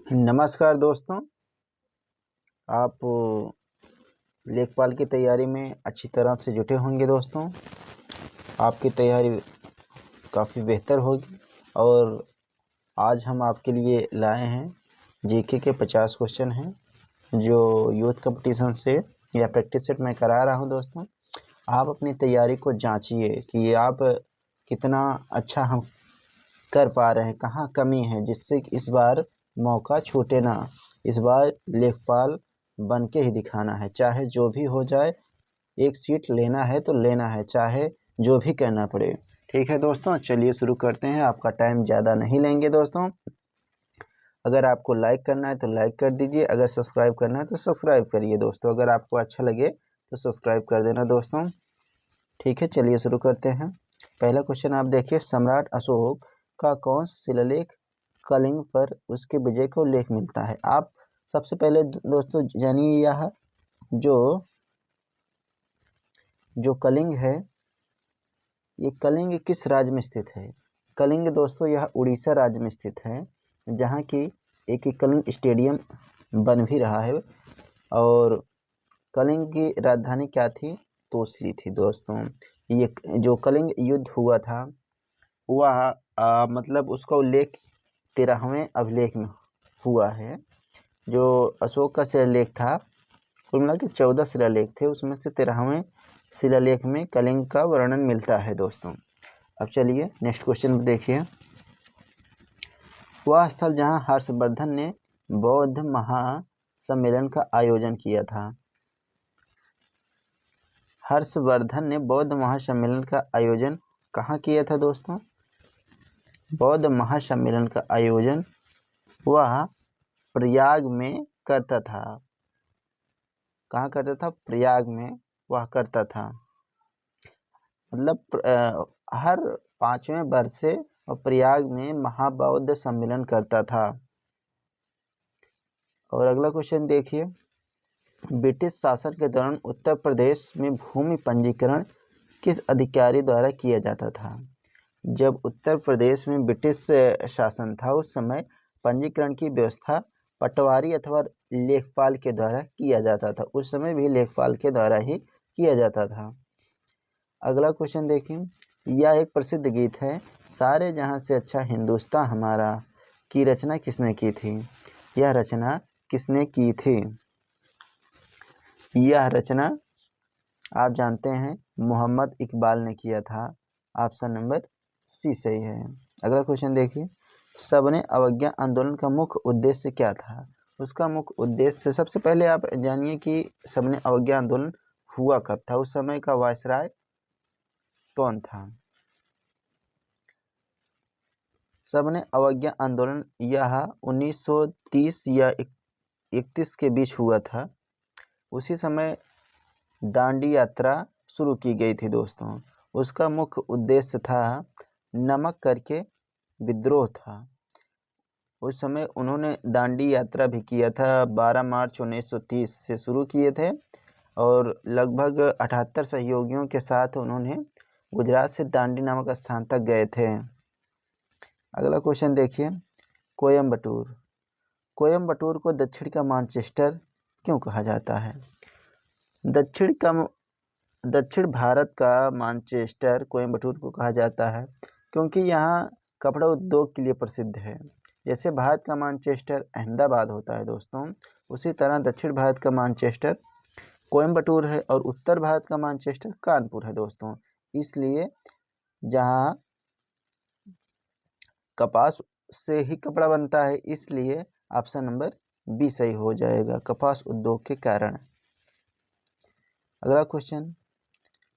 नमस्कार दोस्तों, आप लेखपाल की तैयारी में अच्छी तरह से जुटे होंगे। दोस्तों, आपकी तैयारी काफ़ी बेहतर होगी और आज हम आपके लिए लाए हैं जीके के 50 क्वेश्चन हैं जो यूथ कंपटीशन से या प्रैक्टिस सेट में करा रहा हूं। दोस्तों, आप अपनी तैयारी को जांचिए कि आप कितना अच्छा हम कर पा रहे हैं, कहाँ कमी है, जिससे कि इस बार मौका छूटे ना। इस बार लेखपाल बन के ही दिखाना है, चाहे जो भी हो जाए। एक सीट लेना है तो लेना है, चाहे जो भी कहना पड़े। ठीक है दोस्तों, चलिए शुरू करते हैं। आपका टाइम ज़्यादा नहीं लेंगे दोस्तों। अगर आपको लाइक करना है तो लाइक कर दीजिए, अगर सब्सक्राइब करना है तो सब्सक्राइब करिए दोस्तों। अगर आपको अच्छा लगे तो सब्सक्राइब कर देना दोस्तों। ठीक है, चलिए शुरू करते हैं। पहला क्वेश्चन आप देखिए, सम्राट अशोक का कौन सा शिलालेख कलिंग पर उसके विजय को उल्लेख मिलता है। आप सबसे पहले दोस्तों जानिए, यह जो कलिंग है, ये कलिंग किस राज्य में स्थित है। कलिंग दोस्तों यह उड़ीसा राज्य में स्थित है, जहाँ की एक कलिंग स्टेडियम बन भी रहा है। और कलिंग की राजधानी क्या थी? तोसरी थी दोस्तों। ये जो कलिंग युद्ध हुआ था वह मतलब उसका उल्लेख 13वें अभिलेख में हुआ है। जो अशोक का शिलालेख था, कुल मिला के 14 शिलालेख थे, उसमें से 13वें शिलालेख में कलिंग का वर्णन मिलता है दोस्तों। अब चलिए नेक्स्ट क्वेश्चन देखिए। वह स्थल जहां हर्षवर्धन ने बौद्ध महासम्मेलन का आयोजन किया था। हर्षवर्धन ने बौद्ध महासम्मेलन का आयोजन कहाँ किया था दोस्तों? बौद्ध महासम्मेलन का आयोजन वह प्रयाग में करता था। कहाँ करता था? प्रयाग में वह करता था। मतलब हर 5वें वर्ष से प्रयाग में महाबौद्ध सम्मेलन करता था। और अगला क्वेश्चन देखिए, ब्रिटिश शासन के दौरान उत्तर प्रदेश में भूमि पंजीकरण किस अधिकारी द्वारा किया जाता था। जब उत्तर प्रदेश में ब्रिटिश शासन था, उस समय पंजीकरण की व्यवस्था पटवारी अथवा लेखपाल के द्वारा किया जाता था। उस समय भी लेखपाल के द्वारा ही किया जाता था। अगला क्वेश्चन देखिए, यह एक प्रसिद्ध गीत है, सारे जहां से अच्छा हिंदुस्तान हमारा, की रचना किसने की थी। यह रचना किसने की थी? यह रचना आप जानते हैं मोहम्मद इकबाल ने किया था। ऑप्शन नंबर सी सही है। अगला क्वेश्चन देखिए, सबने अवज्ञा आंदोलन का मुख्य उद्देश्य क्या था। उसका मुख्य उद्देश्य सबसे पहले आप जानिए कि सबने अवज्ञा आंदोलन हुआ कब था, उस समय का वायसराय कौन था। सबने अवज्ञा आंदोलन यह 1930 या 31 के बीच हुआ था। उसी समय दांडी यात्रा शुरू की गई थी दोस्तों। उसका मुख्य उद्देश्य था नमक करके विद्रोह था। उस समय उन्होंने दांडी यात्रा भी किया था। 12 मार्च 1930 से शुरू किए थे और लगभग 78 सहयोगियों के साथ उन्होंने गुजरात से दांडी नामक स्थान तक गए थे। अगला क्वेश्चन देखिए, कोयम्बटूर। कोयम्बटूर को दक्षिण का मैनचेस्टर क्यों कहा जाता है। दक्षिण भारत का मैनचेस्टर कोयम्बटूर को कहा जाता है क्योंकि यहाँ कपड़ा उद्योग के लिए प्रसिद्ध है। जैसे भारत का मैनचेस्टर अहमदाबाद होता है दोस्तों, उसी तरह दक्षिण भारत का मैनचेस्टर कोयम्बटूर है और उत्तर भारत का मैनचेस्टर कानपुर है दोस्तों। इसलिए जहाँ कपास से ही कपड़ा बनता है, इसलिए ऑप्शन नंबर बी सही हो जाएगा, कपास उद्योग के कारण। अगला क्वेश्चन,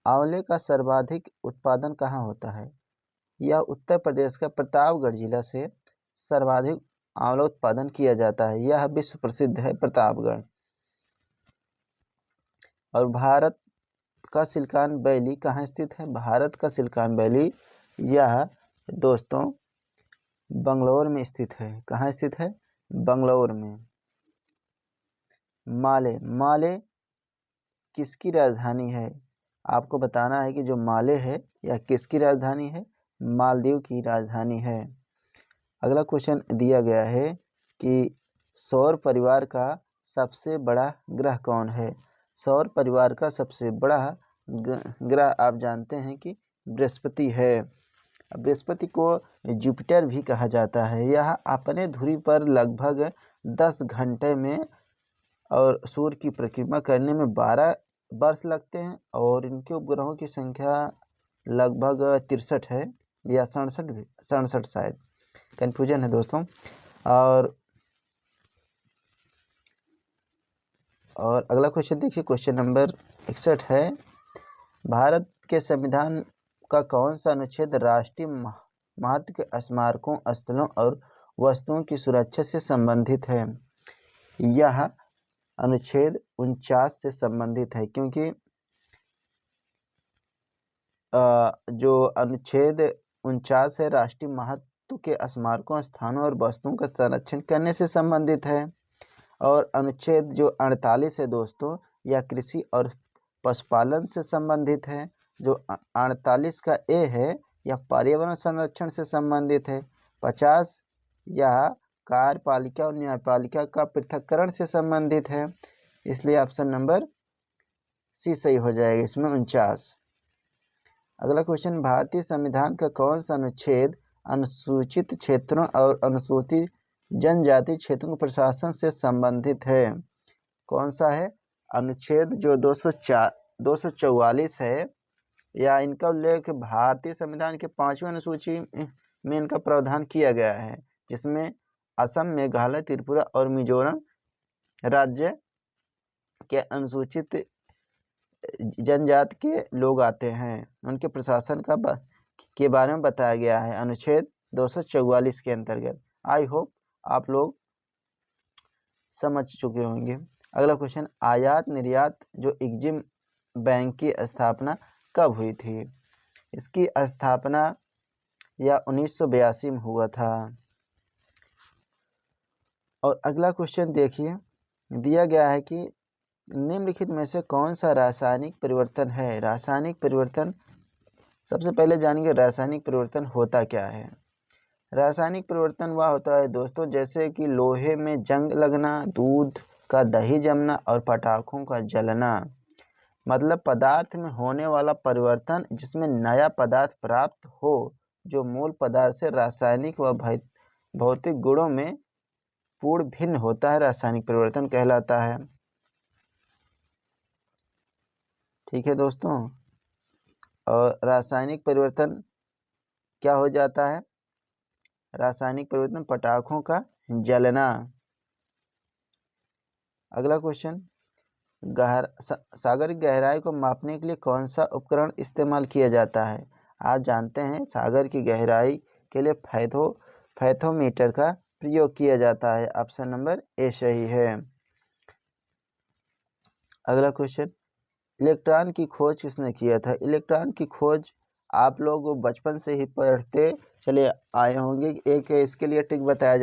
आंवले का सर्वाधिक उत्पादन कहाँ होता है। यह उत्तर प्रदेश का प्रतापगढ़ जिला से सर्वाधिक आंवला उत्पादन किया जाता है। यह विश्व प्रसिद्ध है प्रतापगढ़। और भारत का सिलिकॉन वैली कहाँ स्थित है। भारत का सिलिकॉन वैली यह दोस्तों बंगलौर में स्थित है। कहाँ स्थित है? बंगलौर में। माले किसकी राजधानी है। आपको बताना है कि जो माले है यह किसकी राजधानी है। मालदीव की राजधानी है। अगला क्वेश्चन दिया गया है कि सौर परिवार का सबसे बड़ा ग्रह कौन है? सौर परिवार का सबसे बड़ा ग्रह आप जानते हैं कि बृहस्पति है। बृहस्पति को जुपिटर भी कहा जाता है। यह अपने धुरी पर लगभग 10 घंटे में और सूर्य की परिक्रमा करने में 12 वर्ष लगते हैं और इनके उपग्रहों की संख्या लगभग 63 है या 67 शायद, कन्फ्यूजन है दोस्तों। और अगला क्वेश्चन देखिए, क्वेश्चन नंबर 61 है, भारत के संविधान का कौन सा अनुच्छेद राष्ट्रीय महत्व के स्मारकों, स्थलों और वस्तुओं की सुरक्षा से संबंधित है? यह अनुच्छेद 49 से संबंधित है, क्योंकि जो अनुच्छेद 49 है राष्ट्रीय महत्व के स्मारकों, स्थानों और वस्तुओं का संरक्षण करने से संबंधित है। और अनुच्छेद जो 48 है दोस्तों, यह कृषि और पशुपालन से संबंधित है। जो 48 का ए है यह पर्यावरण संरक्षण से संबंधित है। 50 यह कार्यपालिका और न्यायपालिका का पृथक्करण से संबंधित है। इसलिए ऑप्शन नंबर सी सही हो जाएगा इसमें, 49। अगला क्वेश्चन, भारतीय संविधान का कौन सा अनुच्छेद अनुसूचित क्षेत्रों और अनुसूचित जनजाति क्षेत्रों के प्रशासन से संबंधित है? कौन सा है? अनुच्छेद जो 244 है, या इनका उल्लेख भारतीय संविधान के 5वें अनुसूची में इनका प्रावधान किया गया है, जिसमें असम, मेघालय, त्रिपुरा और मिजोरम राज्य के अनुसूचित जनजाति के लोग आते हैं, उनके प्रशासन के बारे में बताया गया है अनुच्छेद 244 के अंतर्गत। आई होप आप लोग समझ चुके होंगे। अगला क्वेश्चन, आयात निर्यात जो एग्जिम बैंक की स्थापना कब हुई थी? इसकी स्थापना या 1982 में हुआ था। और अगला क्वेश्चन देखिए, दिया गया है कि निम्नलिखित में से कौन सा रासायनिक परिवर्तन है? रासायनिक परिवर्तन, सबसे पहले जानेंगे रासायनिक परिवर्तन होता क्या है। रासायनिक परिवर्तन वह होता है दोस्तों, जैसे कि लोहे में जंग लगना, दूध का दही जमना और पटाखों का जलना। मतलब पदार्थ में होने वाला परिवर्तन जिसमें नया पदार्थ प्राप्त हो जो मूल पदार्थ से रासायनिक व भौतिक गुणों में पूर्ण भिन्न होता है, रासायनिक परिवर्तन कहलाता है। ठीक है दोस्तों। और रासायनिक परिवर्तन क्या हो जाता है? रासायनिक परिवर्तन पटाखों का जलना। अगला क्वेश्चन, सागर की गहराई को मापने के लिए कौन सा उपकरण इस्तेमाल किया जाता है? आप जानते हैं सागर की गहराई के लिए फैथोमीटर का प्रयोग किया जाता है। ऑप्शन नंबर ए सही है। अगला क्वेश्चन, इलेक्ट्रॉन की खोज किसने किया था? इलेक्ट्रॉन की खोज आप लोग बचपन से ही पढ़ते चले आए होंगे। एक इसके लिए ट्रिक बताया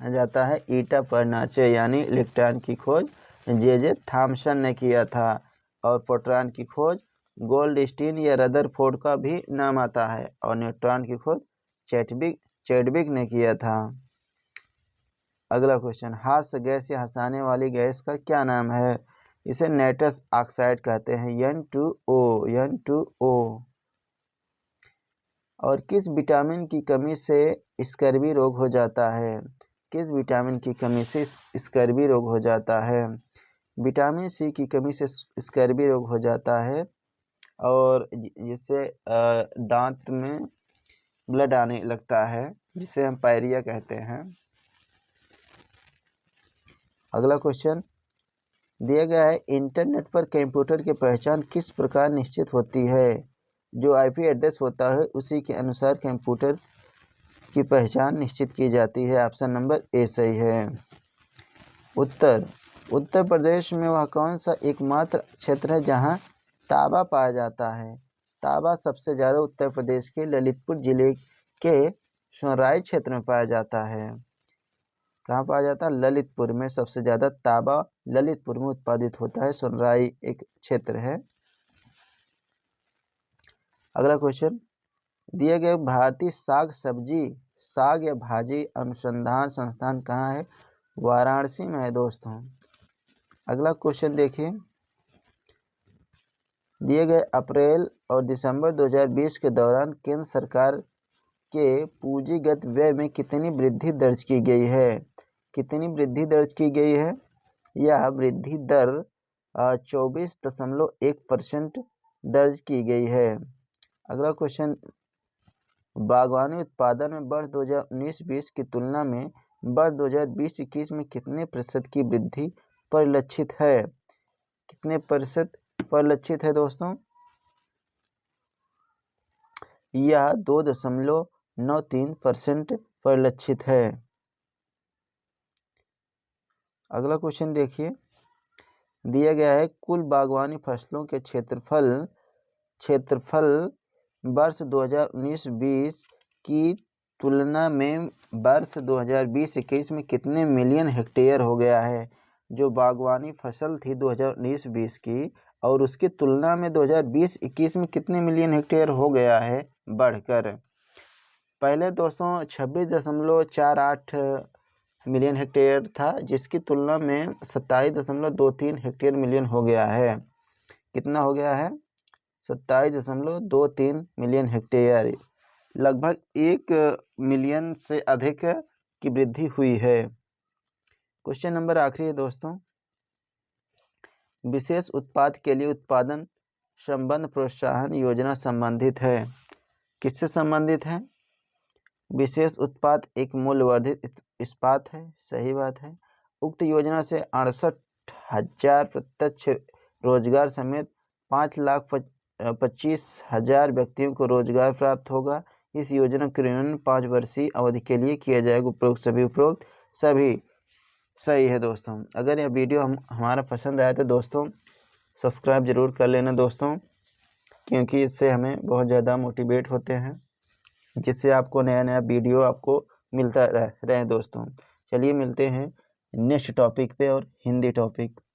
जाता है, ईटा पर नाचे, यानी इलेक्ट्रॉन की खोज जे थॉमसन ने किया था। और फोटॉन की खोज गोल्डस्टीन या रदरफोर्ड का भी नाम आता है। और न्यूट्रॉन की खोज चैडविक ने किया था। अगला क्वेश्चन, हास्य गैस या हंसाने वाली गैस का क्या नाम है? इसे नाइट्रस ऑक्साइड कहते हैं, N2O। और किस विटामिन की कमी से स्कर्वी रोग हो जाता है? किस विटामिन की कमी से स्कर्वी रोग हो जाता है? विटामिन सी की कमी से स्कर्वी रोग हो जाता है, और जिससे दांत में ब्लड आने लगता है, जिसे हम पायरिया कहते हैं। अगला क्वेश्चन दिया गया है, इंटरनेट पर कंप्यूटर की पहचान किस प्रकार निश्चित होती है? जो आईपी एड्रेस होता है उसी के अनुसार कंप्यूटर की पहचान निश्चित की जाती है। ऑप्शन नंबर ए सही है। उत्तर प्रदेश में वह कौन सा एकमात्र क्षेत्र है जहां तांबा पाया जाता है? तांबा सबसे ज़्यादा उत्तर प्रदेश के ललितपुर जिले के सोनराई क्षेत्र में पाया जाता है। कहाँ पाया जाता है? ललितपुर में सबसे ज़्यादा तांबा ललितपुर में उत्पादित होता है। सोनराई एक क्षेत्र है। अगला क्वेश्चन, दिए गए भारतीय साग या भाजी अनुसंधान संस्थान कहाँ है? वाराणसी में है दोस्तों। अगला क्वेश्चन देखिए, दिए गए अप्रैल और दिसंबर 2020 के दौरान केंद्र सरकार के पूंजीगत व्यय में कितनी वृद्धि दर्ज की गई है? कितनी वृद्धि दर्ज की गई है? यह वृद्धि दर 24.1% दर्ज की गई है। अगला क्वेश्चन, बागवानी उत्पादन में वर्ष 2019-20 की तुलना में वर्ष 2020-21 में कितने प्रतिशत की वृद्धि परिलक्षित है? कितने प्रतिशत परिलक्षित है दोस्तों? यह 2.93% परिलक्षित है। अगला क्वेश्चन देखिए, दिया गया है कुल बागवानी फसलों के क्षेत्रफल वर्ष 2019-20 की तुलना में वर्ष 2020-21 में कितने मिलियन हेक्टेयर हो गया है? जो बागवानी फसल थी 2019-20 की और उसकी तुलना में 2020-21 में कितने मिलियन हेक्टेयर हो गया है बढ़कर? पहले दोस्तों 26.48 मिलियन हेक्टेयर था, जिसकी तुलना में 27.23 हेक्टेयर मिलियन हो गया है। कितना हो गया है? 27.23 मिलियन हेक्टेयर, लगभग 1 मिलियन से अधिक की वृद्धि हुई है। क्वेश्चन नंबर आखिरी है दोस्तों, विशेष उत्पाद के लिए उत्पादन संबंध प्रोत्साहन योजना संबंधित है। किससे संबंधित है? विशेष उत्पाद एक मूल्यवर्धित इस्पात है, सही बात है। उक्त योजना से 68,000 प्रत्यक्ष रोजगार समेत 5,25,000 व्यक्तियों को रोजगार प्राप्त होगा। इस योजना का क्रियान्वयन 5 वर्षीय अवधि के लिए किया जाएगा। उपरोक्त सभी सही है दोस्तों। अगर यह वीडियो हमारा पसंद आया तो दोस्तों सब्सक्राइब जरूर कर लेना दोस्तों, क्योंकि इससे हमें बहुत ज़्यादा मोटिवेट होते हैं, जिससे आपको नया नया वीडियो आपको मिलता रहे दोस्तों। चलिए मिलते हैं नेक्स्ट टॉपिक पे और हिंदी टॉपिक।